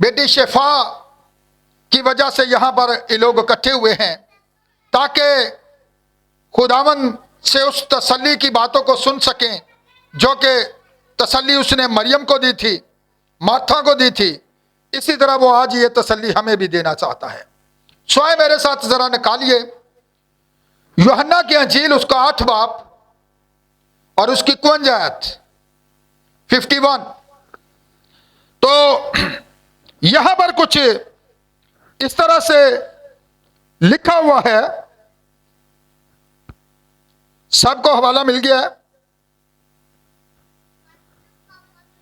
बेटी शेफा की वजह से यहां पर ये लोग इकट्ठे हुए हैं ताकि खुदावन से उस तसल्ली की बातों को सुन सकें जो कि तसल्ली उसने मरियम को दी थी, मार्था को दी थी। इसी तरह वो आज ये तसल्ली हमें भी देना चाहता है। स्वयं मेरे साथ जरा निकालिए यूहन्ना की अंजील, उसका 8 बाब और उसकी 51 आयत 51। तो यहां पर कुछ इस तरह से लिखा हुआ है, सबको हवाला मिल गया है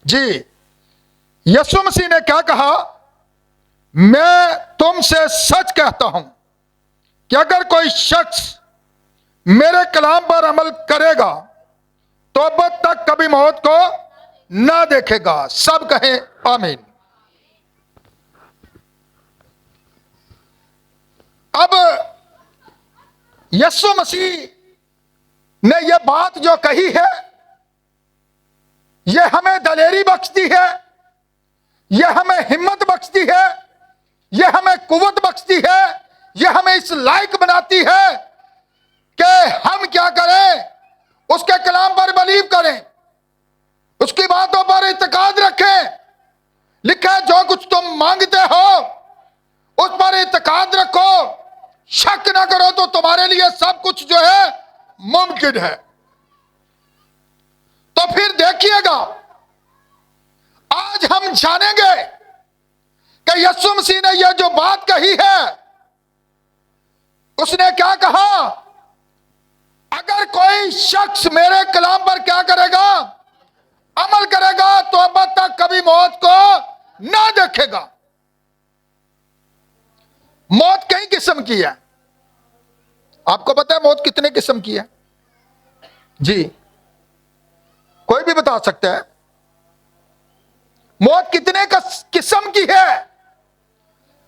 जी। यीशु मसीह ने क्या कहा? मैं तुमसे सच कहता हूं कि अगर कोई शख्स मेरे कलाम पर अमल करेगा तो अब तक कभी मौत को ना देखेगा। सब कहें आमीन। अब यीशु मसीह ने यह बात जो कही है, यह हमें दलेरी बख्शती है, यह हमें हिम्मत बख्शती है, यह हमें कुव्वत बख्शती है, यह हमें इस लायक बनाती है कि हम क्या करें? उसके कलाम पर बिलीव करें, उसकी बातों पर इत्तेकाद रखें। लिखा है जो कुछ तुम मांगते हो उस पर इत्तेकाद रखो, शक ना करो तो तुम्हारे लिए सब कुछ जो है मुमकिन है। तो फिर देखिएगा, आज हम जानेंगे कि यीशु मसीह ने यह जो बात कही है, उसने क्या कहा? अगर कोई शख्स मेरे कलाम पर क्या करेगा? अमल करेगा तो अब तक कभी मौत को ना देखेगा। मौत कई किस्म की है। आपको पता है मौत कितने किस्म की है? जी, कोई भी बता सकता है मौत कितने किस्म की है?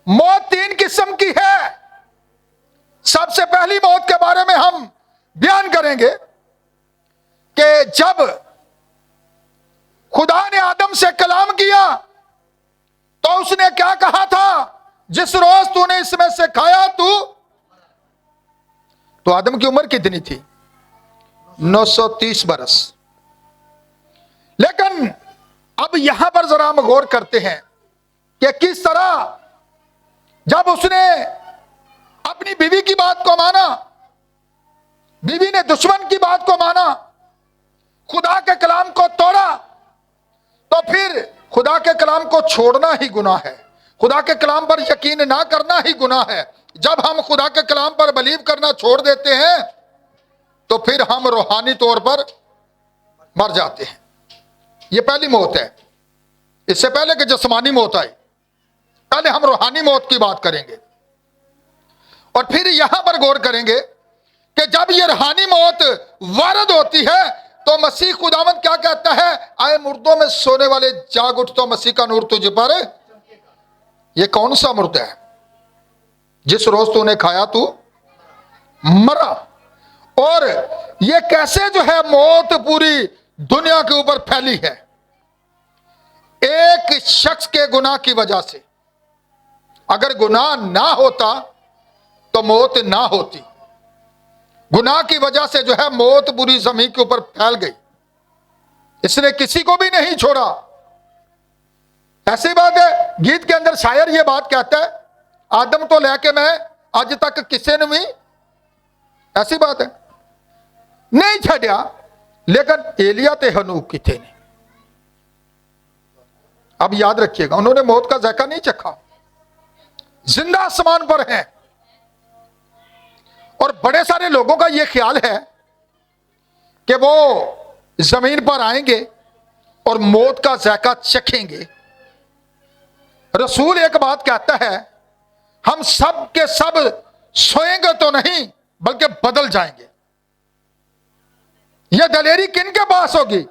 मौत 3 किस्म की है। सबसे पहली मौत के बारे में हम बयान करेंगे कि जब खुदा ने आदम से कलाम किया तो उसने क्या कहा था? जिस रोज तूने इसमें से खाया तो आदम की उम्र कितनी थी? 930 बरस। लेकिन अब यहां पर जरा हम गौर करते हैं कि किस तरह जब उसने अपनी बीवी की बात को माना, बीवी ने दुश्मन की बात को माना, खुदा के कलाम को तोड़ा, तो फिर खुदा के कलाम को छोड़ना ही गुनाह है। खुदा के कलाम पर यकीन ना करना ही गुनाह है। जब हम खुदा के कलाम पर बिलीव करना छोड़ देते हैं तो फिर हम रूहानी तौर पर मर जाते हैं। यह पहली मौत है। इससे पहले कि जिस्मानी मौत आई, पहले हम रूहानी मौत की बात करेंगे और फिर यहां पर गौर करेंगे कि जब यह रूहानी मौत वारद होती है तो मसीह खुदावंद क्या कहता है? आए मुर्दों में सोने वाले जाग उठ, तो मसीह का नूर तुझ पर। यह कौन सा मुर्दा है? जिस रोज तूने खाया तू मरा। और यह कैसे जो है मौत पूरी दुनिया के ऊपर फैली है? एक शख्स के गुनाह की वजह से। अगर गुनाह ना होता तो मौत ना होती। गुनाह की वजह से जो है मौत पूरी जमीन के ऊपर फैल गई। इसने किसी को भी नहीं छोड़ा। ऐसी बात है, गीत के अंदर शायर ये बात कहता है, आदम तो लेके मैं आज तक किसी ने भी, ऐसी बात है, नहीं छड़िया। लेकिन एलिया ते हनूक किथे ने। अब याद रखिएगा, उन्होंने मौत का जायका नहीं चखा। जिंदा आसमान पर है। और बड़े सारे लोगों का यह ख्याल है कि वो जमीन पर आएंगे और मौत का जायका चखेंगे। रसूल एक बात कहता है, हम सब के सब सोएंगे तो नहीं बल्कि बदल जाएंगे। यह दलेरी किन के पास होगी?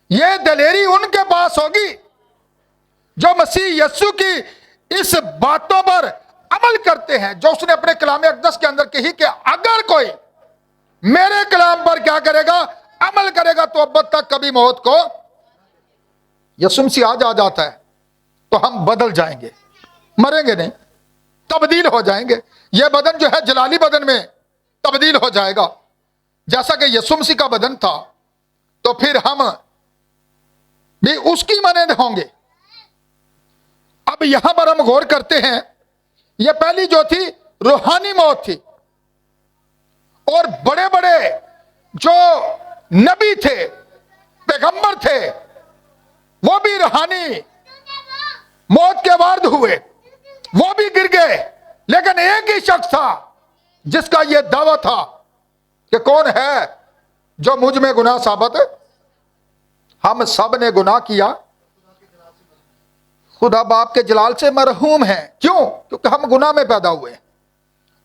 यह दलेरी उनके पास होगी जो मसीह यीशु की इस बातों पर अमल करते हैं, जो उसने अपने कलाम अक़दस के अंदर कही कि अगर कोई मेरे कलाम पर क्या करेगा? अमल करेगा तो अब तक कभी मौत को। यीशु मसीह आज आ जाता है तो हम बदल जाएंगे, मरेंगे नहीं, तब्दील हो जाएंगे। यह बदन जो है जलाली बदन में तब्दील हो जाएगा, जैसा कि यीशु मसीह का बदन था। तो फिर हम भी उसकी मानंद होंगे। अब यहां पर हम गौर करते हैं, यह पहली जो थी रूहानी मौत थी, और बड़े बड़े जो नबी थे, पैगंबर थे, वो भी रूहानी मौत के वार्द हुए, वो भी गिर गए। लेकिन एक ही शख्स था जिसका यह दावा था कि कौन है जो मुझ में गुनाह साबित, हम सब ने गुनाह किया, खुदा बाप के जलाल से मरहूम है। क्यों? क्योंकि हम गुनाह में पैदा हुए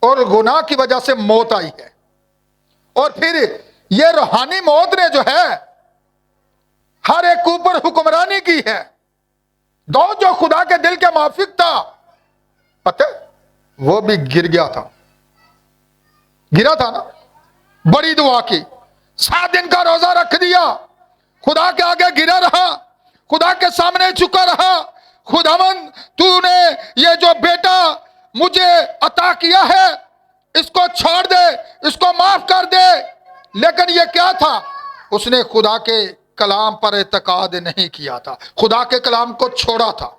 और गुनाह की वजह से मौत आई है। और फिर यह रूहानी मौत ने जो है हर एक ऊपर हुक्मरानी की है। दाऊद जो खुदा के दिल के माफिक था, पता वो भी गिर गया था, गिरा था ना। बड़ी दुआ की, 7 दिन का रोजा रख दिया, खुदा के आगे गिरा रहा, खुदा के सामने झुका रहा, खुदावन तूने ये जो बेटा मुझे अता किया है इसको छोड़ दे, इसको माफ कर दे। लेकिन ये क्या था? उसने खुदा के कलाम पर एतकाद नहीं किया था, खुदा के कलाम को छोड़ा था।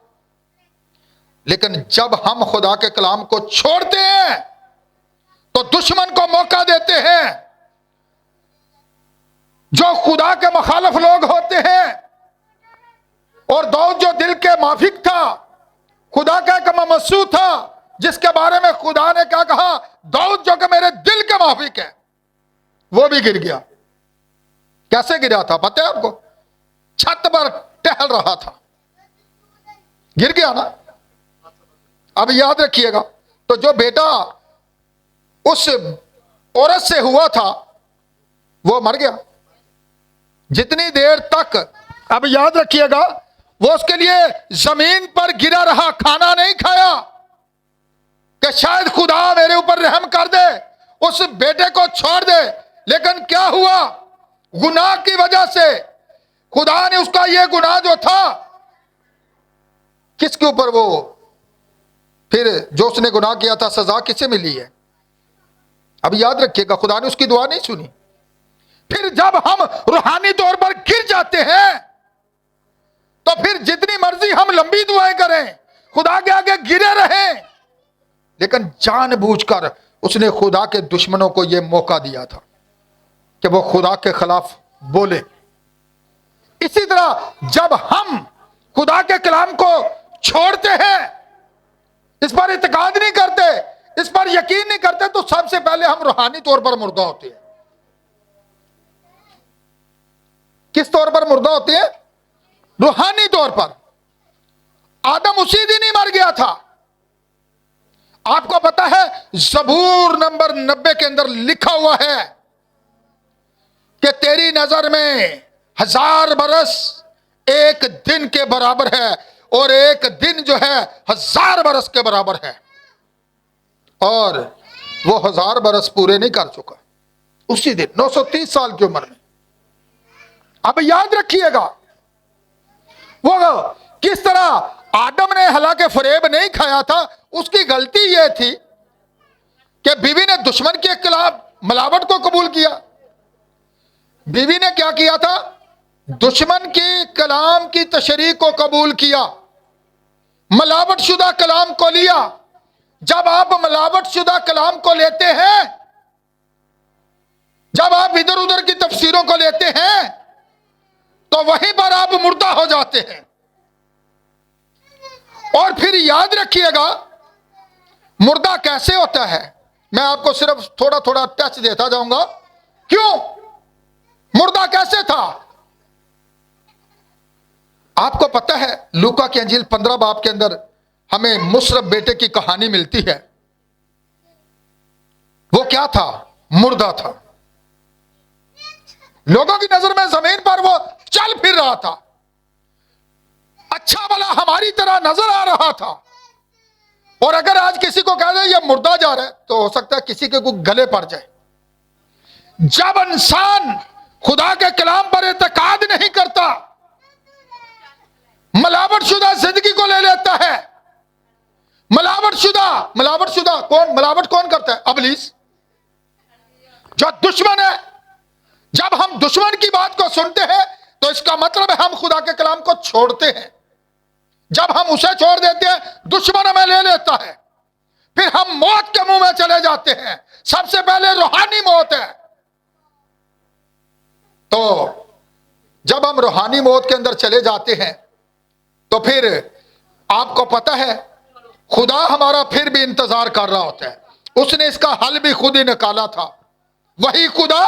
लेकिन जब हम खुदा के कलाम को छोड़ते हैं तो दुश्मन को मौका देते हैं। जो खुदा के मुखालिफ लोग होते हैं, और दाऊद जो दिल के माफिक था, खुदा का एक ममसू था जिसके बारे में खुदा ने क्या कहा, दाऊद जो कि मेरे दिल के माफिक है, वो भी गिर गया। कैसे गिरा था पता है आपको? छत पर टहल रहा था, गिर गया ना। अब याद रखिएगा, तो जो बेटा उस औरत से हुआ था वो मर गया। जितनी देर तक, अब याद रखिएगा, वो उसके लिए जमीन पर गिरा रहा, खाना नहीं खाया कि शायद खुदा मेरे ऊपर रहम कर दे, उस बेटे को छोड़ दे। लेकिन क्या हुआ? गुनाह की वजह से खुदा ने उसका यह गुनाह जो था, किसके ऊपर, वो फिर जो उसने गुनाह किया था सजा किसे मिली है? अब याद रखिएगा, खुदा ने उसकी दुआ नहीं सुनी। फिर जब हम रूहानी तौर पर गिर जाते हैं तो फिर जितनी मर्जी हम लंबी दुआएं करें, खुदा के आगे गिरे रहें, लेकिन जानबूझकर उसने खुदा के दुश्मनों को यह मौका दिया था कि वो खुदा के खिलाफ बोले। इसी तरह जब हम खुदा के कलाम को छोड़ते हैं, इस पर इत्काद नहीं करते, इस पर यकीन नहीं करते, तो सबसे पहले हम रूहानी तौर पर मुर्दा होते हैं। किस तौर पर मुर्दा होते हैं? रूहानी तौर पर। आदम उसी दिन ही मर गया था। आपको पता है ज़बूर नंबर 90 के अंदर लिखा हुआ है कि तेरी नजर में 1000 बरस एक दिन के बराबर है, और एक दिन जो है 1000 बरस के बराबर है। और वो 1000 बरस पूरे नहीं कर चुका उसी दिन, 930 साल की उम्र में। अब याद रखिएगा, वो किस तरह आदम ने हालांकि फरेब नहीं खाया था, उसकी गलती यह थी कि बीवी ने दुश्मन के खिलाफ मिलावट को कबूल किया। बीवी ने क्या किया था? दुश्मन की कलाम की तशरीह को कबूल किया, मिलावट शुदा कलाम को लिया। जब आप मिलावट शुदा कलाम को लेते हैं, जब आप इधर उधर की तफसीरों को लेते हैं, तो वहीं पर आप मुर्दा हो जाते हैं। और फिर याद रखिएगा, मुर्दा कैसे होता है, मैं आपको सिर्फ थोड़ा थोड़ा टच देता जाऊंगा। क्यों? मुर्दा कैसे था? आपको पता है लूका की अंजील 15 बाब के अंदर हमें मुसरफ बेटे की कहानी मिलती है। वो क्या था? मुर्दा था। लोगों की नजर में जमीन पर वो चल फिर रहा था, अच्छा भला हमारी तरह नजर आ रहा था। और अगर आज किसी को कह दे ये मुर्दा जा रहा है, तो हो सकता है किसी के को गले पड़ जाए। जब इंसान खुदा के कलाम पर एतकाद नहीं करता, मिलावट शुदा जिंदगी को ले लेता मिलावटशुदा कौन, मिलावट कौन करता है? इब्लीस, जो दुश्मन है। जब हम दुश्मन की बात को सुनते हैं तो इसका मतलब है हम खुदा के कलाम को छोड़ते हैं। जब हम उसे छोड़ देते हैं, दुश्मन हमें ले लेता है, फिर हम मौत के मुंह में चले जाते हैं। सबसे पहले रूहानी मौत है। तो जब हम रूहानी मौत के अंदर चले जाते हैं तो फिर आपको पता है खुदा हमारा फिर भी इंतजार कर रहा होता है। उसने इसका हल भी खुद ही निकाला था। वही खुदा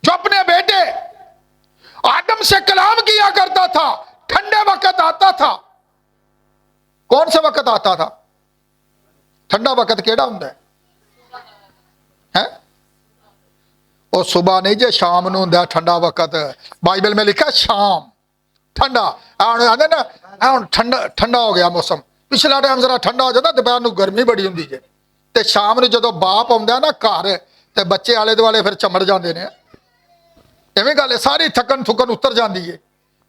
जो अपने बेटे आदम से कलाम किया करता था, ठंडे वक्त आता था। कौन सा वक्त आता था? ठंडा वक्त केड़ा हुंदा है? और सुबह नहीं जे, शाम नूं हुंदा ठंडा वक्त। बाइबल में लिखा शाम ठंडा। आंदे ना ठंडा ठंडा हो गया मौसम। पिछला टाइम जरा ठंडा हो जाता, दोपहर नूं गर्मी बड़ी हुंदी जे, ते शाम नूं जदों बाप आउंदा ना घर ते बच्चे आले दुआले फिर चमड़ जांदे ने। इवें गल है, सारी थकन थुकन उतर जाती है,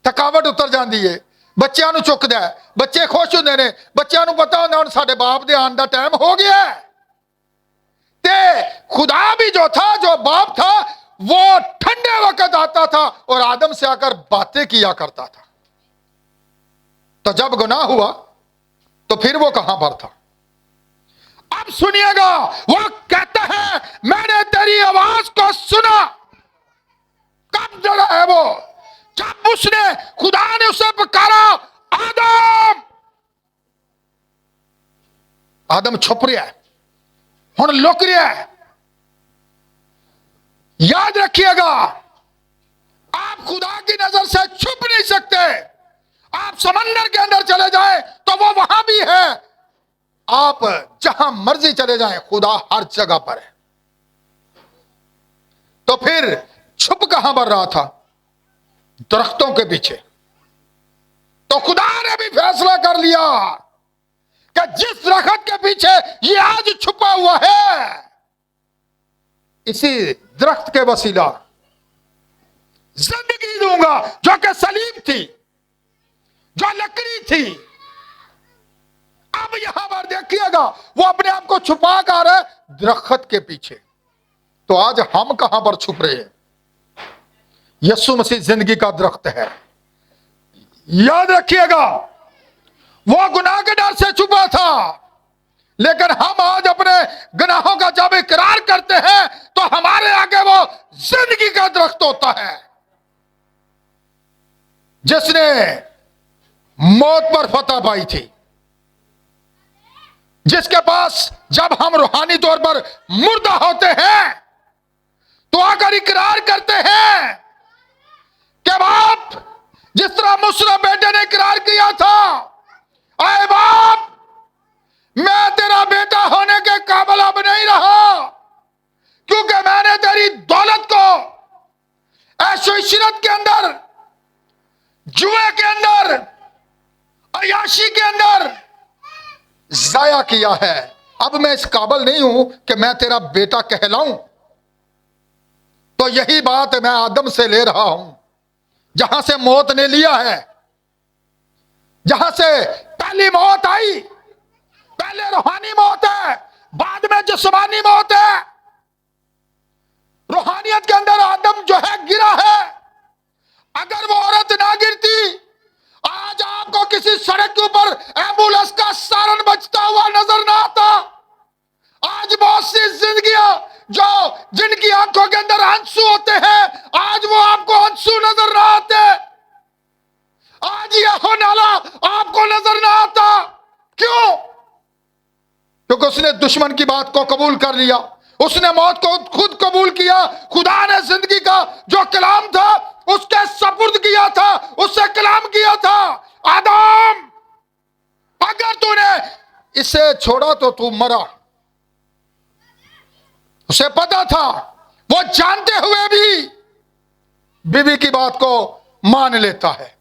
थकावट उतर जाती है। बच्चों चुकदा है, बच्चे खुश होंगे ने, बच्चों पता होंगे हुण साडे बाप दे आने का टाइम हो गया है। ते खुदा भी जो था, जो बाप था, वो ठंडे वक्त आता था और आदम से आकर बातें किया करता था। तो जब गुनाह हुआ तो फिर वो कहां पर था? अब सुनिएगा, वो कहता है मैंने तेरी आवाज को सुना। कब डरा है वो? जब उसने, खुदा ने उसे पुकारा, आदम। आदम छुप रहा है, हुण लुक रहा है। याद रखिएगा, आप खुदा की नजर से छुप नहीं सकते। आप समंदर के अंदर चले जाएं तो वो वहां भी है। आप जहां मर्जी चले जाएं, खुदा हर जगह पर है। तो फिर छुप कहां पर रहा था? दरख्तों के पीछे। तो खुदा ने भी फैसला कर लिया कि जिस दरख्त के पीछे ये आज छुपा हुआ है, इसी दरख्त के वसीला जिंदगी दूंगा, जो कि सलीब थी, जो लकड़ी थी। अब यहां पर देखिएगा, वो अपने आप को छुपा कर है दरख्त के पीछे। तो आज हम कहां पर छुप रहे हैं? यीशु मसीह जिंदगी का दरख्त है। याद रखिएगा, वो गुनाह के डर से छुपा था, लेकिन हम आज अपने गुनाहों का जब इकरार करते हैं तो हमारे आगे वो जिंदगी का दरख्त होता है, जिसने मौत पर फतह पाई थी, जिसके पास जब हम रूहानी तौर पर मुर्दा होते हैं तो आकर इकरार करते हैं कि बाप, जिस तरह मूसा बेटे ने इकरार किया था, आए बाप, मैं तेरा बेटा होने के काबिल अब नहीं रहा, क्योंकि मैंने तेरी दौलत को ऐशो इशरत के अंदर, जुए के अंदर, अयाशी के अंदर जाया किया है। अब मैं इस काबिल नहीं हूं कि मैं तेरा बेटा कहलाऊं। तो यही बात मैं आदम से ले रहा हूं, जहां से मौत ने लिया है, जहां से पहली मौत आई। पहले रूहानी मौत है, बाद में जिस्मानी मौत है। रूहानियत के अंदर आदम जो है गिरा है। अगर वो औरत ना गिरती, आज आपको किसी सड़क के ऊपर एम्बुलेंस का सायरन बजता हुआ नजर ना आता। आज बहुत सी जिंदगियां जो जिनकी आंखों के अंदर आंसू होते हैं, आज वो आपको आंसू नजर ना आते। आज यह नाला आपको नजर ना आता। क्यों? क्योंकि उसने दुश्मन की बात को कबूल कर लिया, उसने मौत को खुद कबूल किया। खुदा ने जिंदगी का जो कलाम था उसके सपुर्द किया था, उससे कलाम किया था, आदम अगर तूने इसे छोड़ा तो तू मरा। उसे पता था, वो जानते हुए भी बीवी की बात को मान लेता है।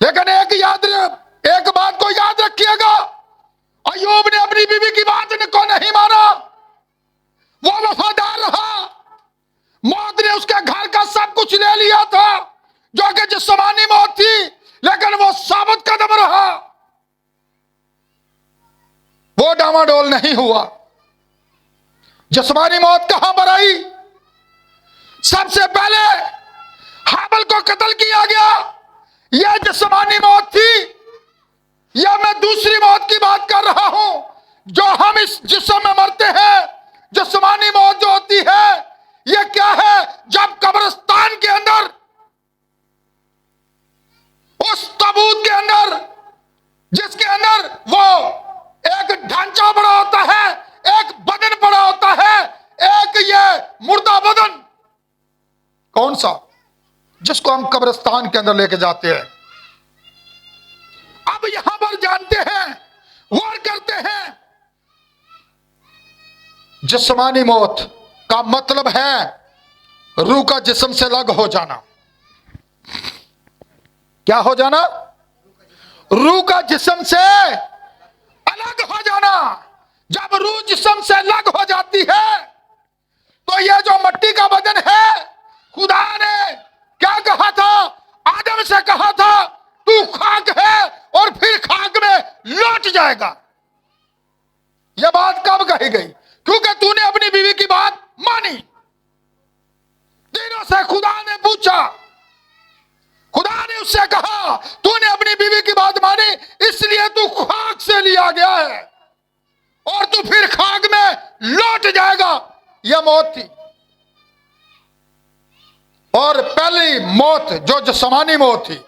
लेकिन एक बात को याद रखिएगा, अय्यूब ने अपनी बीवी की बात को नहीं माना, वो वफादार रहा। मौत ने उसके घर का सब कुछ ले लिया था, जो कि जिस्मानी मौत थी, लेकिन वो साबित कदम रहा। डामाडोल नहीं हुआ। जिस्मानी मौत कहां पर आई? सबसे पहले हाबिल को कत्ल किया गया, यह जिस्मानी मौत थी। या मैं दूसरी मौत की बात कर रहा हूं, जो हम इस जिस्म में मरते हैं। जिस्मानी मौत जो होती है, यह क्या है? जब कब्रिस्तान के अंदर, उस ताबूत के अंदर, जिसके अंदर वो एक ढांचा बड़ा होता है, एक बदन बड़ा होता है, एक ये मुर्दा बदन, कौन सा? जिसको हम कब्रिस्तान के अंदर लेके जाते हैं। अब यहां पर जानते हैं, गौर करते हैं, जिस्मानी मौत का मतलब है रूह का जिस्म से अलग हो जाना। क्या हो जाना? रूह का जिस्म से अलग हो जाना। जब रूह जिस्म से अलग हो जाती है, तो यह जो मिट्टी का बदन है, खुदा ने क्या कहा था? आदम से कहा था, तू खाक है और फिर खाक में लौट जाएगा। यह बात कब कही गई? क्योंकि तूने अपनी बीवी की बात मानी। दिनों से खुदा ने पूछा, खुदा ने उससे कहा, तूने अपनी बीवी की बात मानी, इसलिए तू खाक से लिया गया है और तू फिर खाक में लौट जाएगा। यह मौत थी। और पहली मौत जो जिस्मानी मौत थी,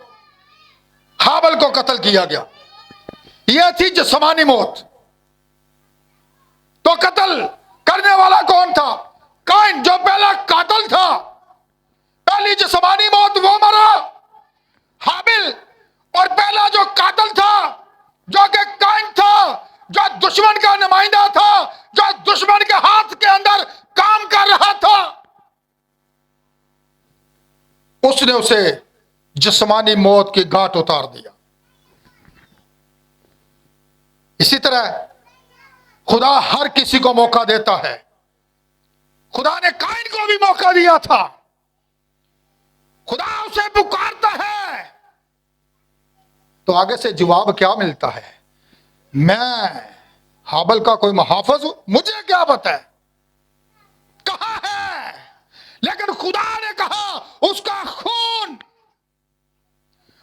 हाबिल को कत्ल किया गया, यह थी जिस्मानी मौत। तो कत्ल करने वाला कौन था? काइन, जो पहला कातिल था। पहली जिस्मानी मौत वो मरा, हाबिल। और पहला जो कातिल था, जो कि काइन था, जो दुश्मन का नुमाइंदा था, जो दुश्मन के हाथ के अंदर काम कर रहा था, उसने उसे जिस्मानी मौत की घाट उतार दिया। इसी तरह खुदा हर किसी को मौका देता है। खुदा ने काइन को भी मौका दिया था। खुदा उसे पुकारता है, तो आगे से जवाब क्या मिलता है? मैं हाबिल का कोई मुहाफिज हूं? मुझे क्या पता है कहां है? लेकिन खुदा ने कहा, उसका खून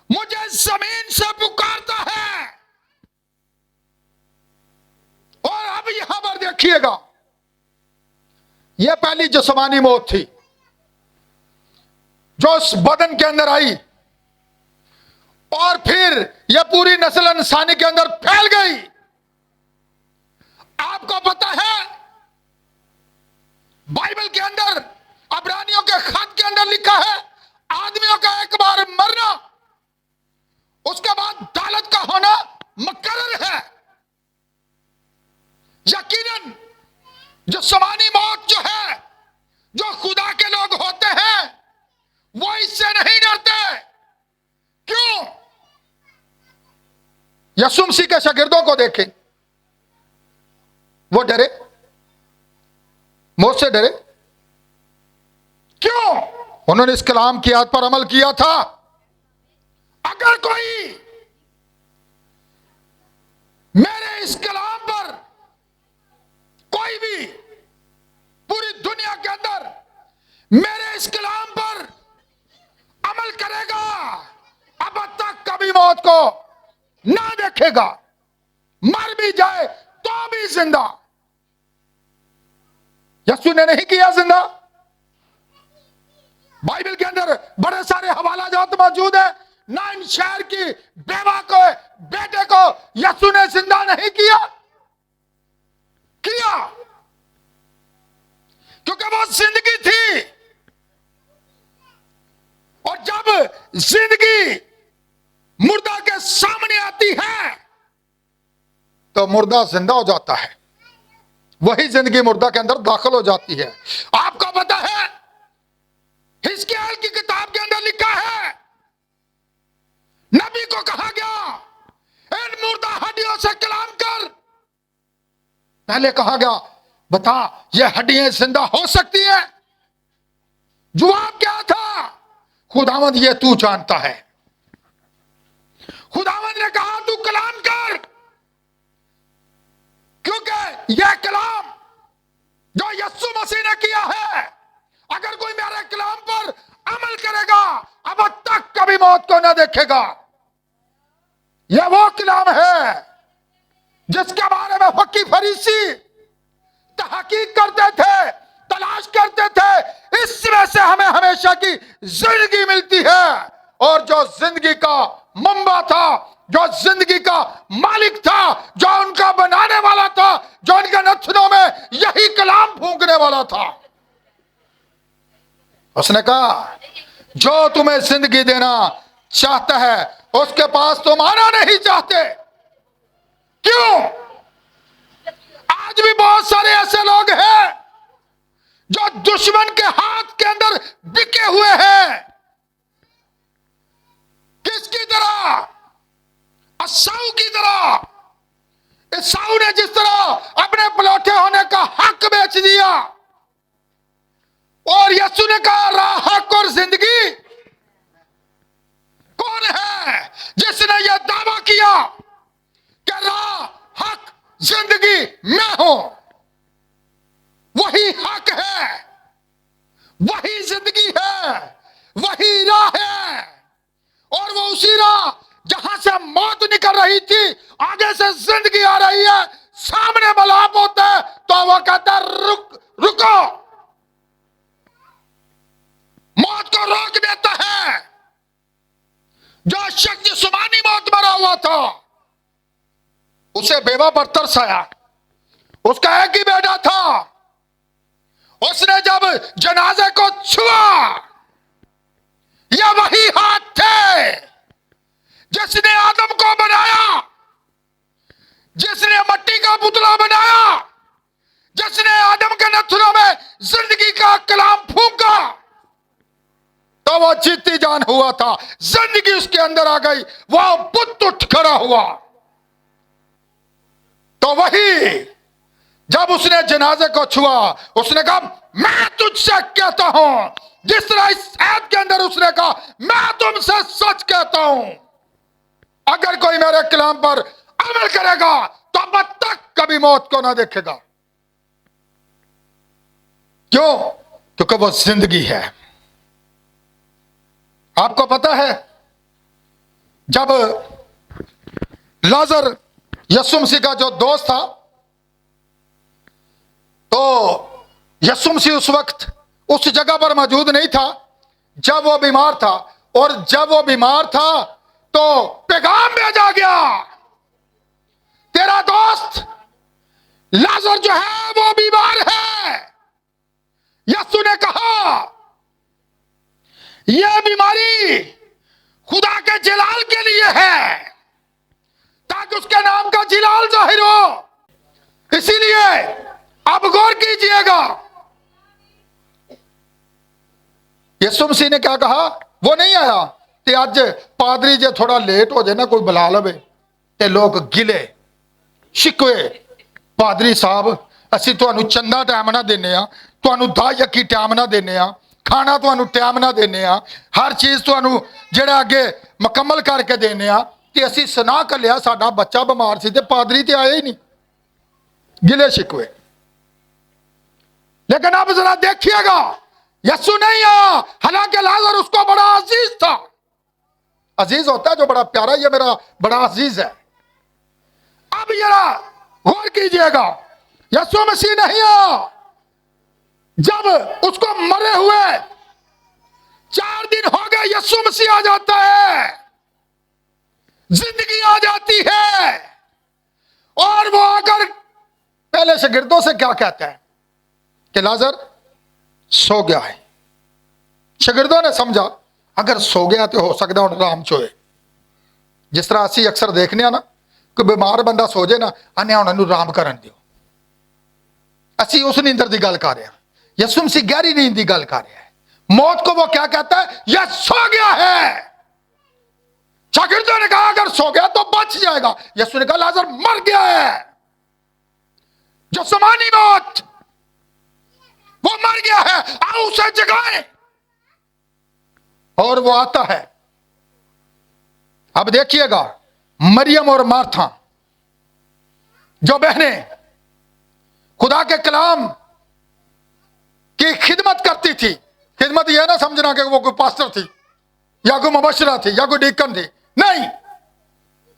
मुझे जमीन से पुकारता है। और अब यहां पर देखिएगा, यह पहली जिस्मानी मौत थी जो उस बदन के अंदर आई, और फिर यह पूरी नस्ल इंसानी के अंदर फैल गई। आपको पता है, बाइबल के अंदर, अब्रानियों के खत के अंदर लिखा है, आदमियों का एक बार मरना, उसके बाद दौलत का होना मुकर्रर है। यकीनन जिस्मानी मौत जो है, जो खुदा के लोग होते हैं, वो इससे नहीं डरते। क्यों? यीशु मसीह के शागिर्दों को देखें, वो डरे? मौत से डरे? क्यों? उन्होंने इस कलाम की याद पर अमल किया था। अगर कोई मेरे इस कलाम पर, कोई भी पूरी दुनिया के अंदर मेरे इस कलाम पर अमल करेगा, अब तक कभी मौत को ना देखेगा। मर भी जाए तो भी जिंदा। यीशु ने नहीं किया जिंदा। बाइबल के अंदर बड़े सारे हवाला जात मौजूद है। नाइन शहर की बेवा को, बेटे को यीशु ने जिंदा नहीं किया। क्योंकि वो जिंदगी थी। और जब जिंदगी मुर्दा के सामने आती है, तो मुर्दा जिंदा हो जाता है। वही जिंदगी मुर्दा के अंदर दाखिल हो जाती है। आपको पता है, हिजकिय्याह की किताब के अंदर लिखा है, नबी को कहा गया, इन मुर्दा हड्डियों से कलाम कर। पहले कहा गया, बता ये हड्डियां जिंदा हो सकती है? जवाब क्या था? खुदावंद ये तू जानता है। खुदावंद ने कहा, तू कलाम कर, क्योंकि यह कलाम जो यीशु मसीह ने किया है, अगर कोई मेरे कलाम पर अमल करेगा अब तक कभी मौत को न देखेगा। यह वो कलाम है जिसके बारे में फकी फरीसी तहकीक करते थे, तलाश करते थे, इसमें से हमें हमेशा की जिंदगी मिलती है। और जो जिंदगी का मंबा था, जो जिंदगी का मालिक था, जो उनका बनाने वाला था, जो उनके नथनों में यही कलाम फूंकने वाला था, उसने कहा जो तुम्हें जिंदगी देना चाहता है उसके पास तुम आना नहीं चाहते। क्यों? आज भी बहुत सारे ऐसे लोग हैं जो दुश्मन के हाथ के अंदर बिके हुए हैं। किसकी तरह? असाऊ की तरह। ईसाऊ ने जिस तरह अपने पलौठे होने का हक बेच दिया, और यीशु ने कहा राह, हक और जिंदगी कौन है जिसने यह दावा किया कि राह, हक, जिंदगी मैं हूं। वही हक है, वही जिंदगी है, वही राह है। और वो उसी राह जहां से मौत निकल रही थी, आगे से जिंदगी आ रही है, सामने मलाप होता है तो वो कहता है रुको, मौत को रोक देता है। जो शख्स जिस्मानी मौत मरा हुआ था, उसे बेवा पर तरस आया। उसका एक ही बेटा था। उसने जब जनाजे को छुआ, यह वही हाथ थे जिसने आदम को बनाया, जिसने मट्टी का पुतला बनाया, जिसने आदम के नथनों में जिंदगी का कलाम फूंका, तो वो जीती जान हुआ था। जिंदगी उसके अंदर आ गई, वो बुत उठ खड़ा हुआ। तो वही जब उसने जनाजे को छुआ, उसने कहा मैं तुझसे कहता हूं, जिस तरह इस ऐत के अंदर उसने कहा मैं तुमसे सच कहता हूं, अगर कोई मेरे कलाम पर अमल करेगा तो अब तक कभी मौत को ना देखेगा। क्यों? क्योंकि वो जिंदगी है। आपको पता है जब लाजर यीशु मसीह का जो दोस्त था, तो यीशु मसीह उस वक्त उस जगह पर मौजूद नहीं था जब वो बीमार था। और जब वो बीमार था तो पैगाम भेजा गया, तेरा दोस्त लाजर जो है वो बीमार है। यीशु ने कहा यह बीमारी खुदा के जलाल के लिए है, ताकि उसके नाम का जलाल जाहिर हो। इसीलिए अब गौर कीजिएगा, यीशु मसीह ने क्या कहा? वो नहीं आया कि आज पादरी जे थोड़ा लेट हो जाए ना, कोई बुला लवे ते लोग गिले शिकवे, पादरी साहब ਅਸੀਂ ਤੁਹਾਨੂੰ ਚੰਦਾ ਟਾਈਮ ਨਾ ਦਿੰਨੇ ਆ, ਤੁਹਾਨੂੰ ਦਾਇਕੀ ਟਾਈਮ ਨਾ ਦਿੰਨੇ ਆ, ਖਾਣਾ ਤੁਹਾਨੂੰ ਟਾਈਮ ਨਾ ਦਿੰਨੇ ਆ, ਹਰ ਚੀਜ਼ ਤੁਹਾਨੂੰ ਜਿਹੜਾ ਅੱਗੇ ਮੁਕੰਮਲ ਕਰਕੇ ਦਿੰਨੇ ਆ, ਕਿ ਅਸੀਂ ਸੁਨਾ ਕਰ ਲਿਆ ਸਾਡਾ ਬੱਚਾ ਬਿਮਾਰ ਸੀ ਤੇ ਪਾਦਰੀ ਤੇ ਆਇਆ ही नहीं। गिले शिकवे। लेकिन अब जरा देखिएगा, यीशु नहीं आया, हालांकि लाजर उसको बड़ा अजीज था। अजीज होता है जो बड़ा प्यारा, ये मेरा बड़ा अजीज है। अब जरा गौर कीजिएगा, यीशु मसीह नहीं आया जब उसको मरे हुए 4 दिन हो गए, यीशु मसीह आ जाता है, जिंदगी आ जाती है। और वो आकर पहले शागिर्दों से क्या कहता है कि लाजर सो गया है। शागिर्दों ने समझा अगर सो गया तो हो सकता है आराम चोए। जिस तरह असी अक्सर देखने ना, कोई बीमार बंदा सो जाए ना, आने उन्होंने आराम करन दियो। असी उस नींदर की गल कर रहे हैं, यीशु मसीह गहरी नींद की गल कर रहा है। मौत को वो क्या कहता है? यह सो गया है। शागिर्दों ने कहा अगर सो गया तो बच जाएगा। यीशु ने कहा लाजर मर गया है। जो समानी मौत, वो मर गया है, आओ उसे जगाएं। और वो आता है। अब देखिएगा, मरियम और मार्था जो बहनें खुदा के कलाम की खिदमत करती थी। खिदमत यह ना समझना कि वो कोई पास्टर थी या कोई मुबशरा थी या कोई डीकन थी, नहीं।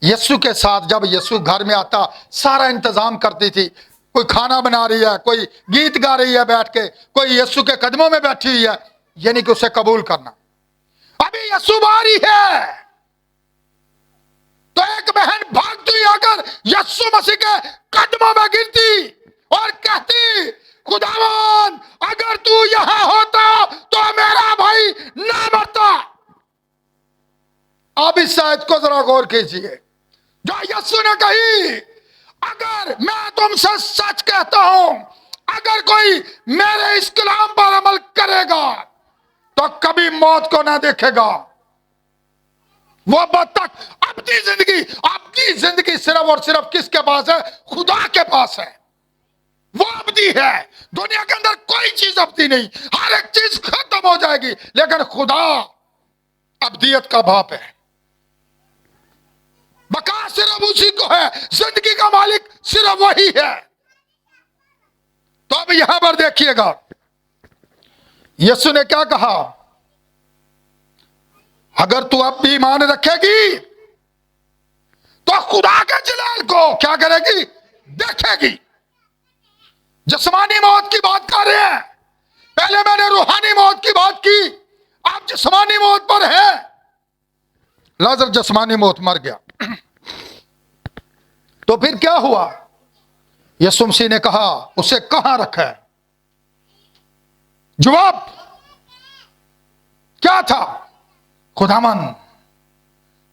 यीशु के साथ जब यीशु घर में आता, सारा इंतजाम करती थी। कोई खाना बना रही है, कोई गीत गा रही है बैठ के, कोई यीशु के कदमों में बैठी हुई है, यानी कि उसे कबूल करना। अभी यीशु बारी है तो एक बहन भागती हुई आकर यीशु मसीह के कदमों में गिरती और कहती, खुदावन अगर तू यहां होता तो मेरा भाई ना मरता। आप इस शायद को जरा गौर कीजिए जो यीशु ने कही, अगर मैं तुमसे सच कहता हूं, अगर कोई मेरे इस कलाम पर अमल करेगा तो कभी मौत को ना देखेगा। वो अब तक अपनी जिंदगी सिर्फ और सिर्फ किसके पास है? खुदा के पास है। वो अब्दी है। दुनिया के अंदर कोई चीज अब्दी नहीं, हर एक चीज खत्म हो जाएगी, लेकिन खुदा अब्दियत का बाप है। बका सिर्फ उसी को है, जिंदगी का मालिक सिर्फ वही है। तो अब यहां पर देखिएगा यीशु ने क्या कहा, अगर तू अब भी ईमान रखेगी तो खुदा के जलाल को क्या करेगी? देखेगी। जिस्मानी मौत की बात कर रहे हैं, पहले मैंने रूहानी मौत की बात की, अब जिस्मानी मौत पर है। लाजर जिस्मानी मौत मर गया, तो फिर क्या हुआ? यीशु मसीह ने कहा, उसे कहां रखा है? जवाब क्या था? खुदावन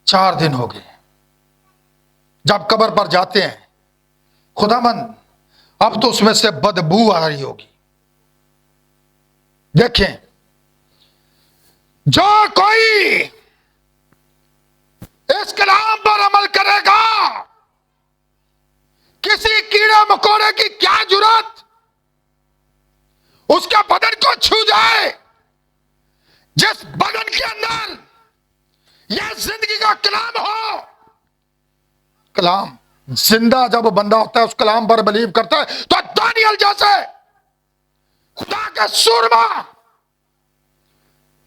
4 दिन हो गए। जब कब्र पर जाते हैं, खुदावन अब तो उसमें से बदबू आ रही होगी। देखें, जो कोई इस कलाम पर अमल करेगा, किसी कीड़े मकोड़े की क्या जुर्रत उसके बदन को छू जाए। जिस बदन के अंदर यह जिंदगी का कलाम हो, कलाम जिंदा जब बंदा होता है, उस कलाम पर बिलीव करता है, तो दानियल जैसे खुदा के सूरमा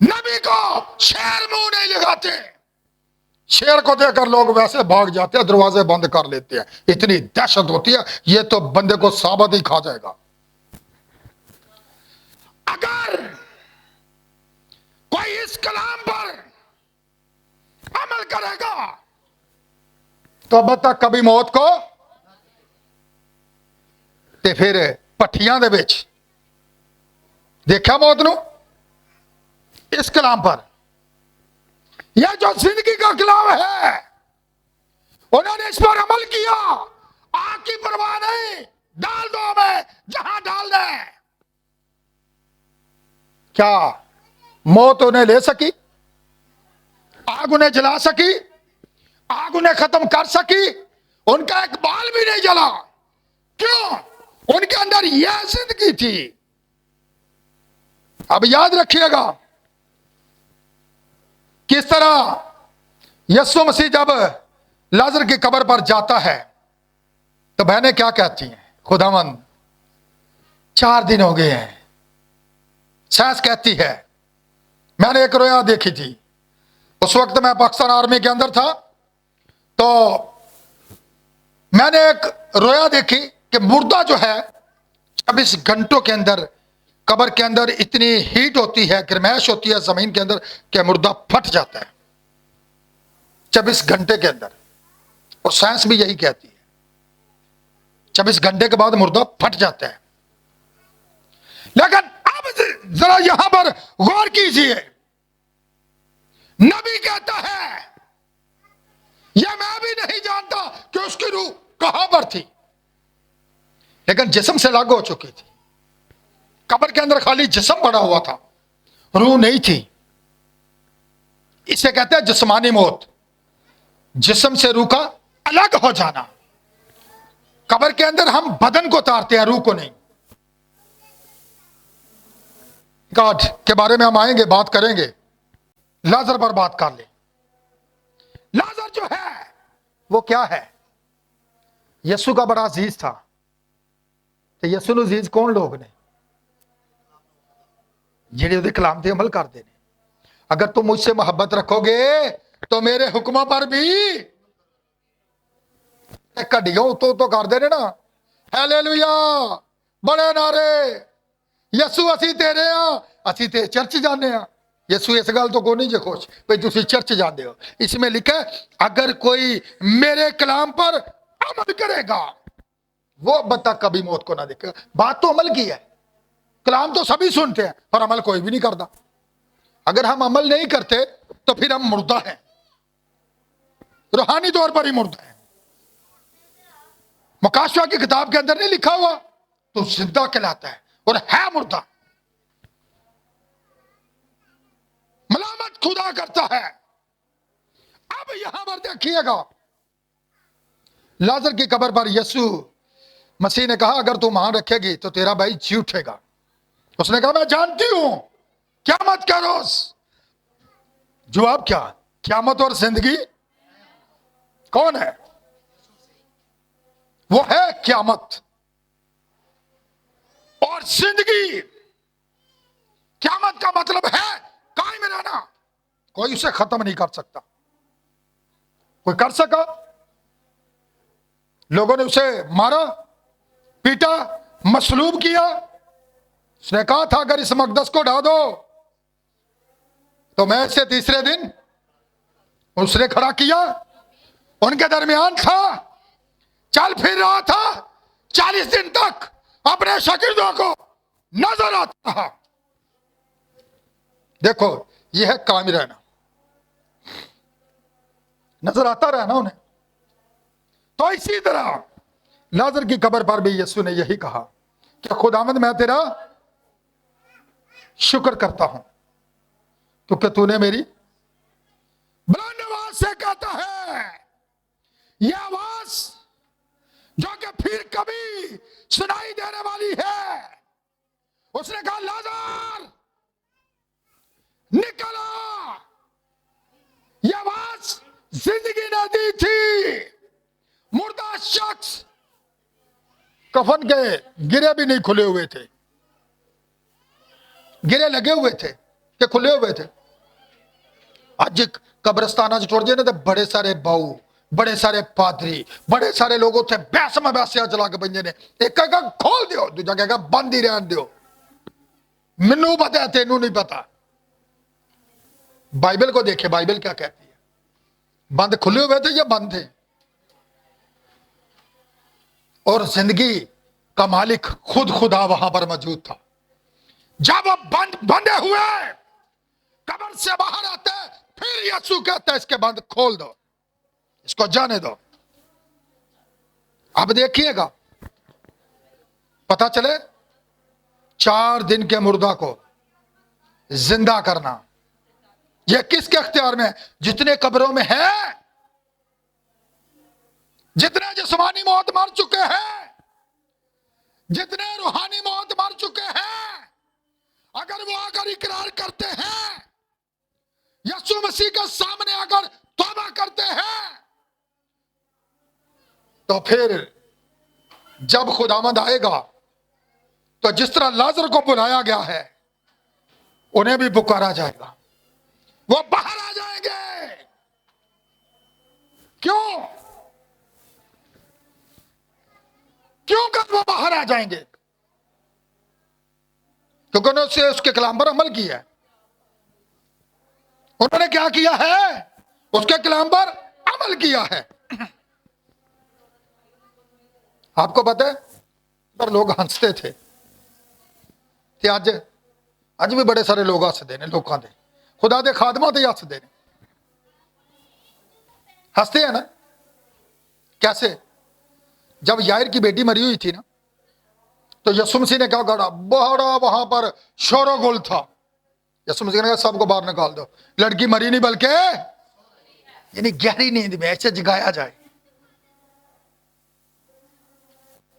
नबी को शेर मुंह नहीं लगाते। शेर को देखकर लोग वैसे भाग जाते हैं, दरवाजे बंद कर लेते हैं, इतनी दहशत होती है, ये तो बंदे को साबत ही खा जाएगा। अगर कोई इस कलाम पर अमल करेगा तो अब तक कभी मौत को ते फिर पट्टियां दे विच देखा मौत नू। इस कलाम पर, यह जो जिंदगी का कलाम है, उन्होंने इस पर अमल किया, आग की परवाह नहीं, डाल दो हमें जहां डाल दे। क्या मौत उन्हें ले सकी? आग उन्हें जला सकी? आग उन्हें खत्म कर सकी? उनका एक बाल भी नहीं जला। क्यों? उनके अंदर यह जिंदगी थी। अब याद रखिएगा किस तरह यीशु मसीह जब लाजर की कब्र पर जाता है तो बहनें क्या कहती हैं? खुदावंद 4 दिन हो गए हैं। सास कहती है, मैंने एक रोया देखी थी, उस वक्त मैं पाकिस्तान आर्मी के अंदर था, तो मैंने एक रोया देखी कि मुर्दा जो है 24 घंटों के अंदर कब्र के अंदर इतनी हीट होती है, गर्माइश होती है जमीन के अंदर कि मुर्दा फट जाता है 24 घंटे के अंदर। और साइंस भी यही कहती है 24 घंटे के बाद मुर्दा फट जाता है। लेकिन अब जरा यहां पर गौर कीजिए, नबी कहता है यह मैं भी नहीं जानता कि उसकी रूह कहां पर थी, लेकिन जिस्म से अलग हो चुकी थी। कब्र के अंदर खाली जिस्म पड़ा हुआ था, रूह नहीं थी। इसे कहते हैं जिस्मानी मौत, जिस्म से रूह का अलग हो जाना। कब्र के अंदर हम बदन को उतारते हैं, रूह को नहीं। गॉड के बारे में हम आएंगे, बात करेंगे। लाजर पर बात कर ले। लाजर जो है वो क्या है? यीशु का बड़ा अजीज था। तो यसू नूं अजीज कौन लोग ने? जिहड़े उहदे कलाम ते अमल करते हैं। अगर तुम मुझसे मोहब्बत रखोगे तो मेरे हुक्मों पर भी घड़ियों उतो उतो करते ने ना, हालेलुया, बड़े नारे, यसू असी तेरे आ, असी ते चर्च जाने आ। यसू इस गल तो कोई नहीं जो खुश भाई तुम चर्च जाते हो। इसमें लिखा है अगर कोई मेरे कलाम पर अमल करेगा वो बता कभी मौत को ना देखेगा। बात तो अमल की है, कलाम तो सभी सुनते हैं पर अमल कोई भी नहीं करता। अगर हम अमल नहीं करते तो फिर हम मुर्दा हैं, रूहानी तौर पर ही मुर्दा है। मुकाशवा की किताब के अंदर नहीं लिखा हुआ तो जिंदा कहलाता है और है मुर्दा। मलामत खुदा करता है। अब यहां पर देखिएगा, लाजर की कब्र पर यीशु मसीह ने कहा अगर तू मान रखेगी तो तेरा भाई जी उठेगा। उसने कहा मैं जानती हूं क्या मत करो। जवाब क्या? क़यामत और जिंदगी कौन है? वो है क़यामत और जिंदगी। क़यामत का मतलब है कायम रहना, कोई उसे खत्म नहीं कर सकता। कोई कर सका? लोगों ने उसे मारा, पीटा, मसलूब किया। उसने कहा था अगर इस मकदस को ढा दो तो मैं इसे तीसरे दिन, उसने खड़ा किया, उनके दरमियान था, चल फिर रहा था, 40 दिन तक अपने शागिर्दों को नजर आता था। देखो यह है कायम रहना, नजर आता रहना उन्हें। तो इसी तरह लाजर की कब्र पर भी यीशु ने यही कहा कि खुदावंद मैं तेरा शुक्र करता हूं क्योंकि तूने मेरी बुलंद आवाज से कहता है। यह आवाज जो कि फिर कभी सुनाई देने वाली है। उसने कहा लाजर निकला। यह आवाज जिंदगी ने दी थी। मुर्दा शख्स कफन के गिरे भी नहीं खुले हुए थे, गिरे लगे हुए थे कि खुले हुए थे। अज कब्रस्ताना छोड़ दिए ना तो बड़े सारे बाऊ, बड़े सारे पादरी, बड़े सारे लोग उसे बहस में बहसिया चला के बंजे ने एक कहेगा खोल दियो, दूजा कहेगा बंद ही रहने दियो। मैनू पता है तेनू नहीं पता। बाइबल को देखे, बाइबल क्या कहती है? बंद खुले हुए थे या बंद थे? और जिंदगी का मालिक खुद खुदा वहां पर मौजूद था। जब अब बंधे हुए कब्र से बाहर आते फिर यीशु कहता है इसके बंद खोल दो, इसको जाने दो। अब देखिएगा, पता चले 4 दिन के मुर्दा को जिंदा करना यह किसके अख्तियार में है? जितने कब्रों में है, जितने जिस्मानी मौत मर चुके हैं, जितने रूहानी मौत मर चुके हैं, अगर वो आकर इकरार करते हैं, यीशु मसीह के सामने अगर तौबा करते हैं, तो फिर जब खुदावंद आएगा तो जिस तरह लाजर को बुलाया गया है उन्हें भी पुकारा जाएगा। वो बाहर आ जाएंगे। क्यों? क्यों कर वो बाहर आ जाएंगे? क्योंकि उन्होंने उसके कलाम पर अमल किया है। उन्होंने क्या किया है? उसके कलाम पर अमल किया है। आपको पता है पर लोग हंसते थे कि अज भी बड़े सारे लोग हसते ने, लोगों के खुदा दे खादमां ते हसते ने, हंसते हैं ना। कैसे? जब यायर की बेटी मरी हुई थी ना तो यीशु मसीह ने क्या कहा? बड़ा वहां पर शोरगुल था। यीशु मसीह ने कहा सबको बाहर निकाल दो, लड़की मरी नहीं बल्कि यानी गहरी नींद में ऐसे जगाया जाए।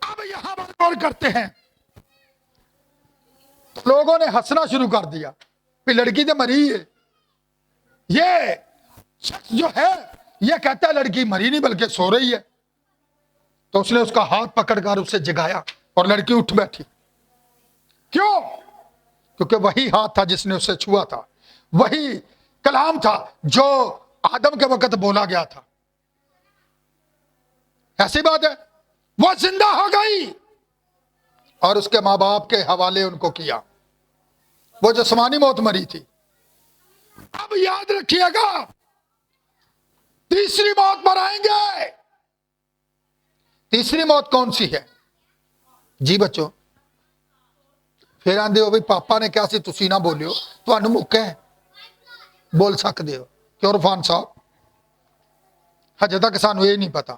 अब यहां पर गौर करते हैं तो लोगों ने हंसना शुरू कर दिया कि लड़की तो मरी है। ये शख्स जो है ये कहता है लड़की मरी नहीं बल्कि सो रही है। तो उसने उसका हाथ पकड़कर उसे जगाया और लड़की उठ बैठी। क्यों? क्योंकि वही हाथ था जिसने उसे छुआ था, वही कलाम था जो आदम के वक्त बोला गया था। ऐसी बात है, वो जिंदा हो गई और उसके मां बाप के हवाले उनको किया। वो जिस्मानी मौत मरी थी। अब याद रखिएगा, तीसरी मौत पर आएंगे। तीसरी मौत कौन सी है जी बच्चों? फिर आंदे हो भाई पापा ने क्या सी तुसी ना बोलियो, तुहानू मौका है बोल सकते हो। क्यों इरफान साहब? हजे तक सानू ये नहीं पता।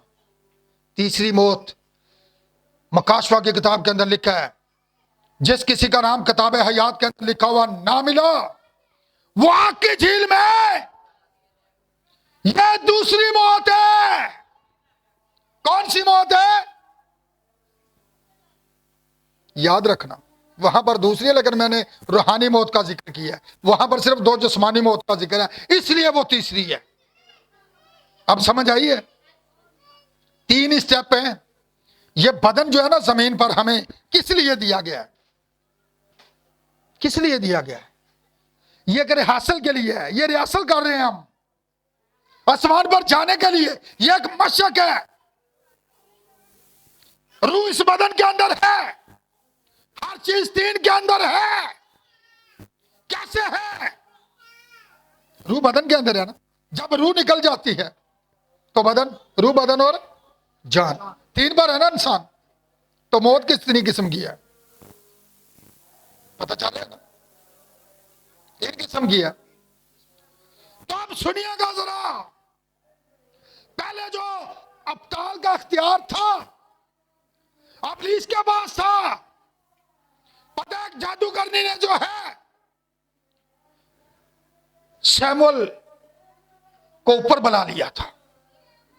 तीसरी मौत मकाशवा की किताब के अंदर लिखा है, जिस किसी का नाम किताब हयात के अंदर लिखा हुआ ना मिला वो आग की झील में, यह दूसरी मौत है। कौन सी मौत है? याद रखना, वहां पर दूसरी है, लेकिन मैंने रूहानी मौत का जिक्र किया है। वहां पर सिर्फ दो जिस्मानी मौत का जिक्र है, इसलिए वो तीसरी है। अब समझ आई है? 3 स्टेप हैं। ये बदन जो है ना जमीन पर हमें किस लिए दिया गया है? किस लिए दिया गया है? ये एक रिहासल के लिए है। ये रिहासल कर रहे हैं हम आसमान पर जाने के लिए। ये एक मशक है। रूह इस बदन के अंदर है, हर चीज 3 के अंदर है। कैसे है? रूह बदन के अंदर है ना। जब रूह निकल जाती है तो बदन, रूह बदन और जान 3 बार है ना इंसान। तो मौत कितनी किस्म की है पता चल रहा है ना? 3 किस्म की है। तो अब सुनिएगा जरा, पहले जो अब्ताल का इख्तियार था इब्लीस के पास था, पता है जादूगरनी ने जो है शैमुअल को ऊपर बुला लिया था।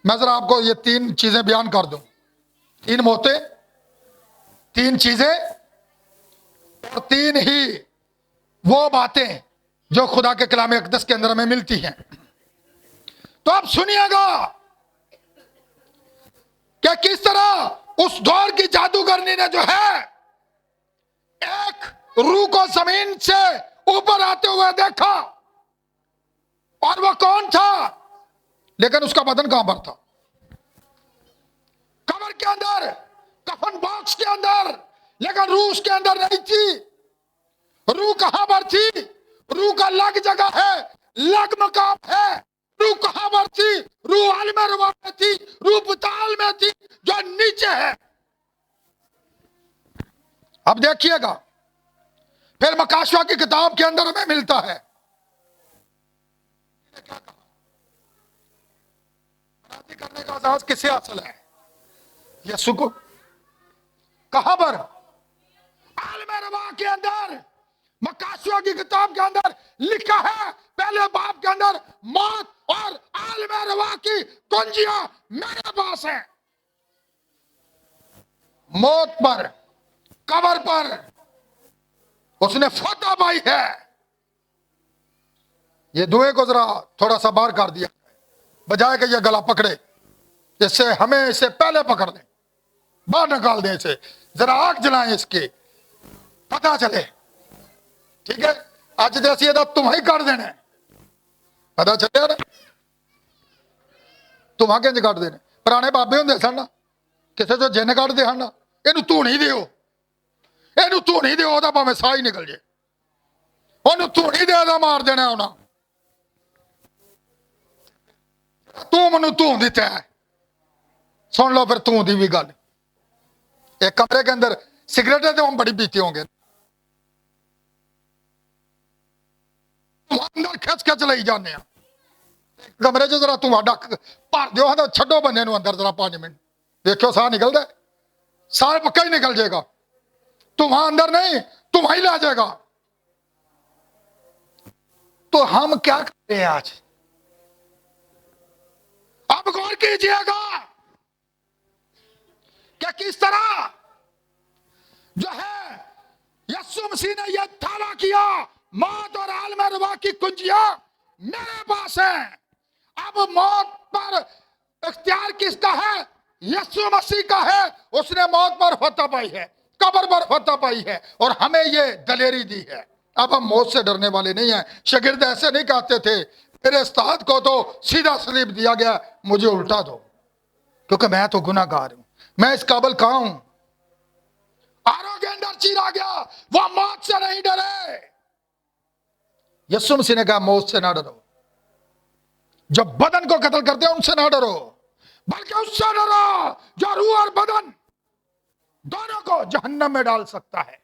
मैं जरा आपको ये 3 चीजें बयान कर दूं। 3 मौतें, 3 चीजें और 3 ही वो बातें जो खुदा के कलाम अक़दस के अंदर हमें मिलती हैं। तो आप सुनिएगा कि किस तरह उस दौर की जादूगरनी ने जो है एक रूह को जमीन से ऊपर आते हुए देखा। और वो कौन था? लेकिन उसका बदन कहां पर था? कब्र के अंदर, कफन बॉक्स के अंदर, लेकिन रूह उसके अंदर नहीं थी। रूह कहां पर थी? रूह का अलग जगह है, अलग मकाम है। रूह कहां पर थी? रूह आलिम रुबा में थी, रूह पुताल में थी जो नीचे है। अब देखिएगा, फिर मकाशवा की किताब के अंदर हमें मिलता है क्या कहा? करने का आजाद किसे हासिल है? यीशु को। कहां पर? आलिम रुबा के अंदर, मकाशवा की किताब के अंदर लिखा है, पहले बाब के अंदर, मौत और आलिम रुबा की कुंजियां मेरे पास है। मौत पर, कब्र पर उसने फतह पाई है। ये दुए को जरा थोड़ा सा बाहर कर दिया, बजाय कि ये गला पकड़े, इससे हमें इसे पहले पकड़ दें, बाहर निकाल दें इसे, जरा आग जलाएं इसके, पता चले। ठीक है, अज जैसी अदा तुम्हें कर देने, पता चलिया ना? तुम्हें किंज कट देने? पुराने बाबे होंगे सन ना, किसी जो जिन कटते हैं ना, इनू धूनी दिओ, इनू धूनी दिओ, ओदा भावें साह ही निकल जाए, ओनू धूनी दे मार देना उन्हें। तू मैनू धूं दिता है, सुन लो फिर तू दी भी गल। एक कमरे के अंदर सिगरेटें तो हम बड़ी पीते होंगे, अंदर खच खच लाई जाने कमरे च, जरा धुआं डक भर दो, छो बंदे अंदर जरा 5 मिनट देखो, साह निकलता है, साह पक्का ही निकल जाएगा। धुआं अंदर नहीं, धुआं ही ला जाएगा। तो हम क्या करते हैं आज? अब गौर कीजिएगा कि किस तरह जो है यीशु मसीह ने यह दावा किया, मौत और आलम रुबा की कुंजियां मेरे पास है। अब मौत पर इख्तियार किसका है? यीशु मसीह का है। उसने मौत पर फतह पाई है। कब्र पर फतह पाई है और हमें ये दलेरी दी है। अब हम मौत से डरने वाले नहीं हैं। शागिर्द ऐसे नहीं कहते थे मेरे उस्ताद को तो सीधा सलीब दिया गया, मुझे उल्टा दो, क्योंकि मैं तो गुनाहगार हूं, मैं इस काबिल कहां हूं। आरों के अंदर चीरा गया, वह मौत से नहीं डरे। यीशु मसीह ने कहा मौत से ना डरो, जो बदन को कत्ल करते हैं उनसे ना डरो, बल्कि उससे डरो जो रूह और बदन दोनों को जहन्नम में डाल सकता है।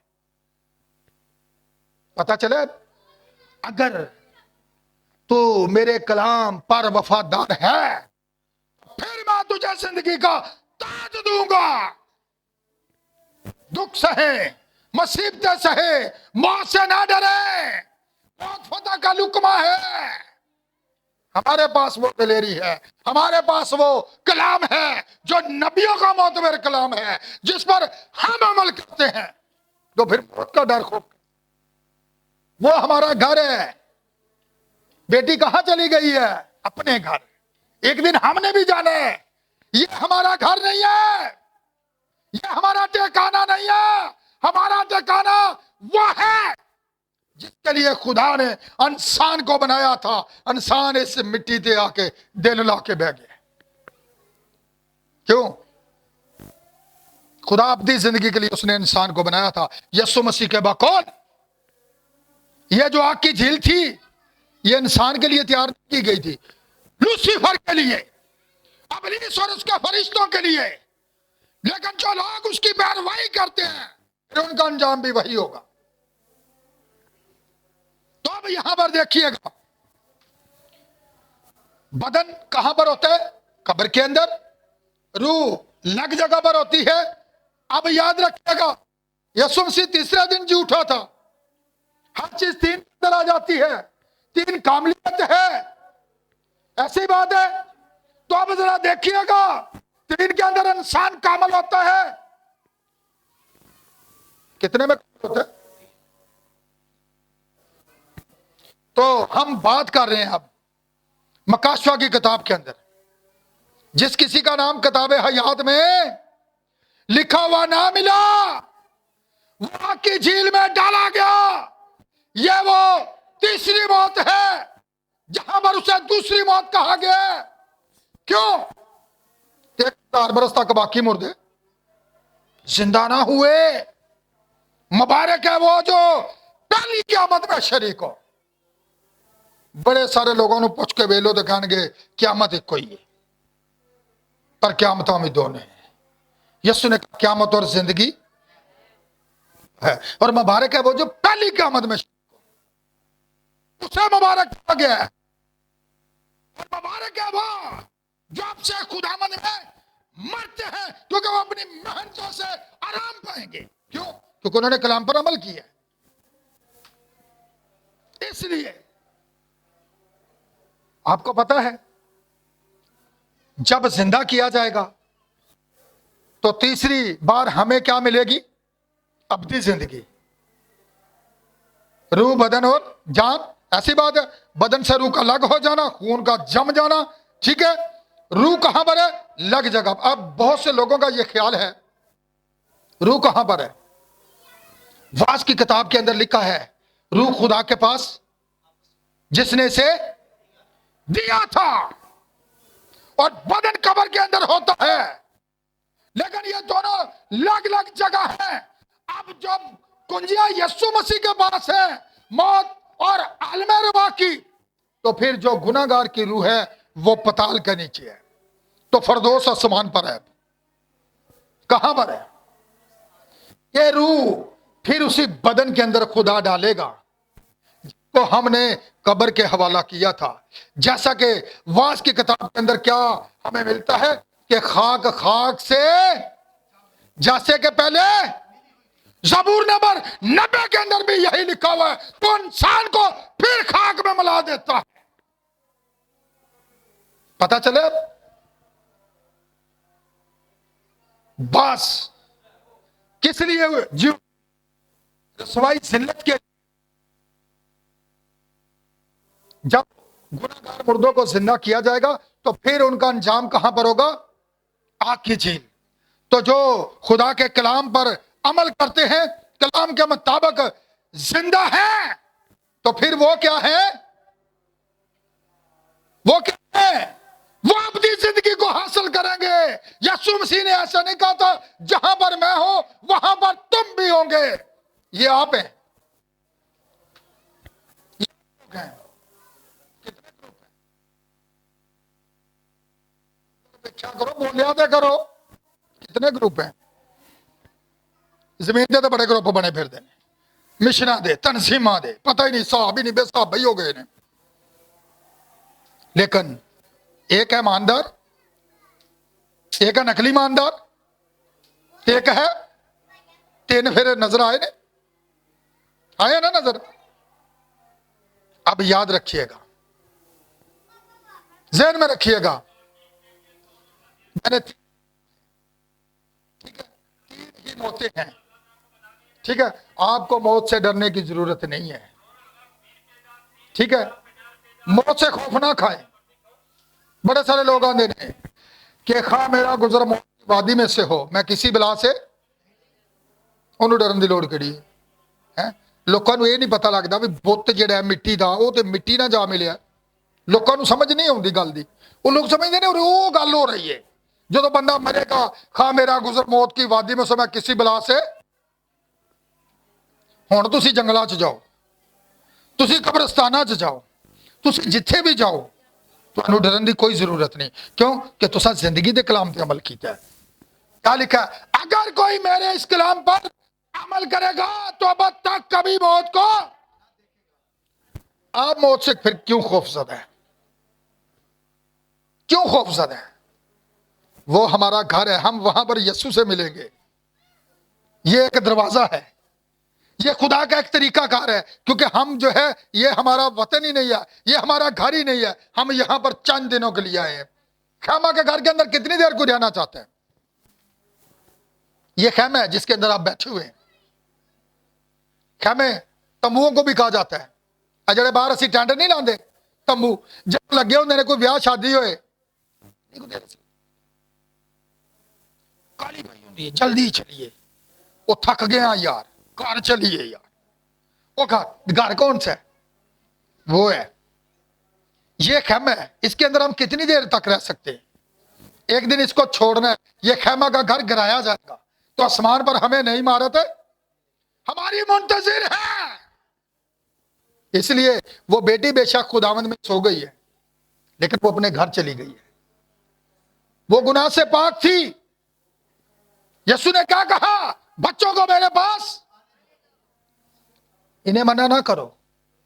पता चले, अगर तू मेरे कलाम पर वफादार है फिर मैं तुझे जिंदगी का ताज दूंगा। दुख सहे, मुसीबतें सहे, मौत से ना डरे, मौत फतह का लुकमा है। हमारे पास वो दिलेरी है, हमारे पास वो कलाम है जो नबियों का मोतबर कलाम है, जिस पर हम अमल करते हैं, तो फिर मौत का डर खो। वो हमारा घर है। बेटी कहां चली गई है? अपने घर। एक दिन हमने भी जाना है, ये हमारा घर नहीं है, ये हमारा ठिकाना नहीं है। हमारा ठिकाना वो है जिसके लिए खुदा ने इंसान को बनाया था। इंसान इस मिट्टी से आके दिल ला के बह गया। क्यों? खुदा अपनी जिंदगी के लिए उसने इंसान को बनाया था। यीशु मसीह के बकौल यह जो आग की झील थी, यह इंसान के लिए तैयार की गई थी, लूसीफर के लिए, इब्लीस और उसके फरिश्तों के लिए। लेकिन जो लोग उसकी पैरवाई करते हैं फिर उनका अंजाम भी वही होगा। तो अब यहां पर देखिएगा, बदन कहां पर होता है? कब्र के अंदर। रूह लग जगह पर होती है। अब याद रखिएगा, यीशु मसीह तीसरे दिन जी उठा था। हर चीज तीन अंदर आ जाती है, तीन कामलियत है, ऐसी बात है। तो अब जरा देखिएगा, तीन के अंदर इंसान कामल होता है। कितने में होता है? तो हम बात कर रहे हैं अब मकाशवा की किताब के अंदर, जिस किसी का नाम किताब हयात में लिखा हुआ ना मिला, वहां की झील में डाला गया। यह वो तीसरी मौत है जहां पर उसे दूसरी मौत कहा गया। क्यों? 1000 बरस तक बाकी मुर्दे जिंदा ना हुए। मुबारक है वो जो पहली क़यामत में शरीक हो। बड़े सारे लोगों ने पूछ के वेलो दिखाएंगे क़यामत एक कोई है, पर क़यामत में दोनों है। यीशु ने क़यामत और जिंदगी है, और मुबारक है वो जो पहली क़यामत में उसे मुबारक कहा गया है। और मुबारक है वो जो आपसे खुदावंद में मरते हैं, क्योंकि वो अपनी मेहनतों से आराम पाएंगे। क्यों? क्योंकि उन्होंने कलाम पर अमल किया। इसलिए आपको पता है, जब जिंदा किया जाएगा तो तीसरी बार हमें क्या मिलेगी? अब्दी जिंदगी। रूह, बदन और जान, ऐसी बात है। बदन से रूह का अलग हो जाना, खून का जम जाना, ठीक है। रूह कहां पर है? लग जगह। अब बहुत से लोगों का यह ख्याल है रूह कहां पर है? वास की किताब के अंदर लिखा है रूह खुदा के पास जिसने इसे दिया था, और बदन कब्र के अंदर होता है। लेकिन ये दोनों अलग अलग जगह है। अब जब कुंजियां यीशु मसीह के पास है, मौत और आलम रुबा की, तो फिर जो गुनाहगार की रूह है वो पताल के नीचे है, तो फरदौस आसमान पर है। कहां पर है? ये रूह फिर उसी बदन के अंदर खुदा डालेगा तो हमने कब्र के हवाला किया था। जैसा कि वास की किताब के अंदर क्या हमें मिलता है कि खाक खाक से, जैसे कि पहले ज़बूर नंबर 90 के अंदर भी यही लिखा हुआ है, तो इंसान को फिर खाक में मिला देता है। पता चले बस किस लिए जीव रसवाई जिल्लत के, जब गुनाहगार मुर्दों को जिंदा किया जाएगा तो फिर उनका अंजाम कहां पर होगा? आग की झील। तो जो खुदा के कलाम पर अमल करते हैं, कलाम के मुताबिक जिंदा है, तो फिर वो क्या है? वो क्या है? वो अपनी जिंदगी को हासिल करेंगे। यीशु मसीह ने ऐसा नहीं कहा था जहां पर मैं हूं वहां पर तुम भी होंगे। ये आप हैं। कितने ग्रुप हैं? क्या करो, बोलिया दे करो। कितने ग्रुप हैं? जमीन दे तो बड़े ग्रुप बने फिर देने, मिशना दे, तनसीमा दे, पता ही नहीं साहब ही नहीं बेसाहब ही हो गए ने। लेकिन एक है ईमानदार, एक है नकली ईमानदार, एक है तीन फिर नजर आए ने, आए ना नजर। अब याद रखिएगा, ज़हन में रखिएगा, मैंने ठीक है, तीन ही मौतें हैं। ठीक है, आपको मौत से डरने की जरूरत नहीं है। ठीक है, मौत से खौफ ना खाएं। बड़े सारे लोग आते हैं कि खा मेरा गुजर मौत की वादी में से हो, मैं किसी बला से उन्होंने डरन की लोड़ कड़ी है। लोगों को यह नहीं पता लगता भी बुत जिहड़ा मिट्टी का वो तो मिट्टी ना जा मिले। लोगों को समझ नहीं आती गल की, वो लोग समझते हैं वो गल हो रही है जो बंदा मरेगा, खा मेरा गुजर मौत की वादी में से मैं किसी बला से। हुण तुसीं जंगलों च जाओ, तुसीं कब्रिस्ताना च जाओ, तुसीं जिथे भी जाओ, तुहानूं डरन की कोई जरूरत नहीं। क्यों कि तुसां जिंदगी के कलाम पर अमल किया है। क्या लिखा है? अगर कोई मेरे इस कलाम पर अमल करेगा तो अब तक कभी मौत को। आप मौत से फिर क्यों खौफजदा है? क्यों खौफजदा है? वो हमारा घर है, हम वहां पर यीशु से मिलेंगे। ये एक दरवाजा है, ये खुदा का एक तरीका कार है। क्योंकि हम जो है ये हमारा वतन ही नहीं है, ये हमारा घर ही नहीं है। हम यहां पर चंद दिनों के लिए आए हैं। खैमा के घर के अंदर कितनी देर को रहना चाहते हैं? ये खैमा है जिसके अंदर आप बैठे हुए हैं। खैमे तंबुओं को भी कहा जाता है। जड़े बाहर असी टेंट नहीं लाते तंबू, जब लगे होंगे कोई ब्याह शादी होए, काली भाई होंगी, जल्दी चलिए, वो थक गया यार, घर चलिए यार। वो घर कौन सा है? वो है ये खैमा है। इसके अंदर हम कितनी देर तक रह सकते हैं? एक दिन इसको छोड़ना है। ये खैमा का घर गिराया जाएगा तो आसमान पर हमें नहीं मारत है, हमारी मुंतजिर है। इसलिए वो बेटी बेशक खुदावंद में सो गई है, लेकिन वो अपने घर चली गई है। वो गुनाह से पाक थी। यीशु ने क्या कहा? बच्चों को मेरे पास, इन्हें मना ना करो,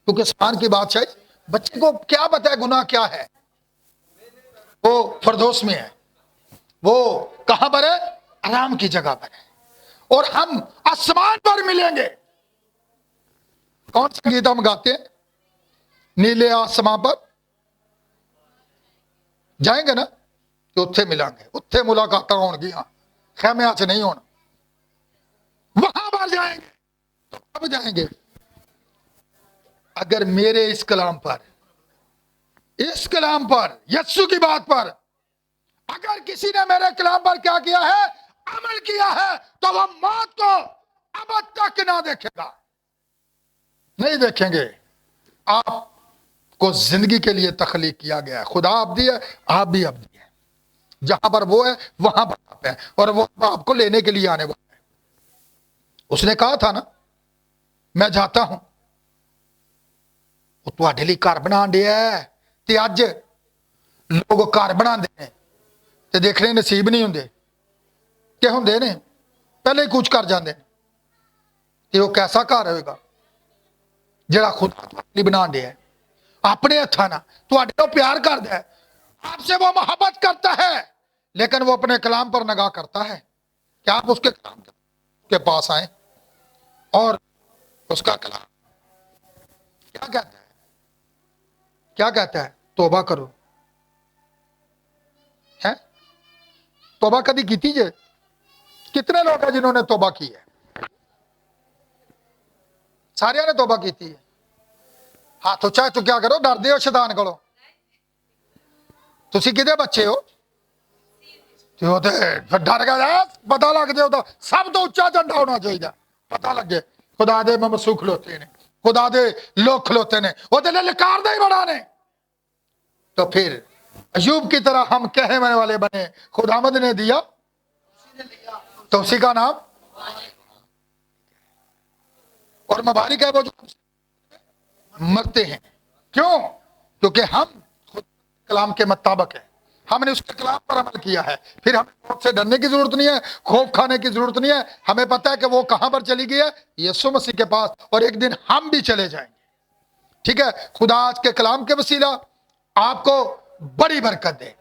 क्योंकि आसमान की बादशाही। बच्चे को क्या पता है गुनाह क्या है? वो फरदौस में है। वो कहां पर है? आराम की जगह पर है। और हम आसमान पर मिलेंगे। कौन सा गीत हम गाते हैं? नीले आसमान पर जाएंगे ना तो उत्थे मिलेंगे, उत्थे मुलाकात होंगियां, खैमिया च नहीं होना। वहां पर जाएंगे तो कब जाएंगे? अगर मेरे इस कलाम पर, इस कलाम पर, यीशु की बात पर अगर किसी ने मेरे कलाम पर क्या किया है? अमल किया है, तो वह मौत को अब तक ना देखेगा, नहीं देखेंगे। आपको जिंदगी के लिए तखलीक किया गया है। खुदा अब्दी है, आप भी अब्दी है। जहां पर वो है वहां पर आप है, और वो आपको लेने के लिए आने वाला है। उसने कहा था ना, मैं जाता हूं, वो तुहाडे लिए घर बना दिया है। ते अज लोग घर बनाते हैं ते देखने नसीब नहीं होंगे कि होंगे ने, पहले ही कुछ कर जाते हैं। ते वो कैसा घर होएगा जिहड़ा खुद बना दिया है अपने हत्थां नाल? तुहाडे तो प्यार करता है, आपसे वो मोहब्बत करता है, लेकिन वो अपने कलाम पर निगाह करता है कि आप उसके कलाम के पास आए और उसका कलाम क्या कहता है? क्या कहता है? तौबा करो। है तौबा कभी की जे? कितने लोग हैं जिन्होंने तौबा की है? सारिया ने तौबा की है। हाथ उच्चा चुक्या करो, डरदे हो शैतान कोलों। तुसी किहदे बच्चे हो? जो फिर डर गया, पता लग जाए तो सब तो उच्चा झंडा होना चाहिए, पता लगे खुदा दे मैं मसू खलोते ने, खुदा दे लोग खलोते ने, वो ललकार दे ही बड़ा ने। तो फिर अयूब की तरह हम कहने वाले बने, खुदामद ने दिया तो उसी का नाम, और मुबारक है वो जो मरते हैं। क्यों? क्योंकि हम खुद कलाम के मुताबिक है, हमने उसके कलाम पर अमल किया है। फिर हमें मौत से डरने की जरूरत नहीं है, खौफ खाने की जरूरत नहीं है। हमें पता है कि वो कहां पर चली गई है, यीशु मसीह के पास, और एक दिन हम भी चले जाएंगे। ठीक है, खुदा आज के कलाम के वसीला आपको बड़ी बरकत दे।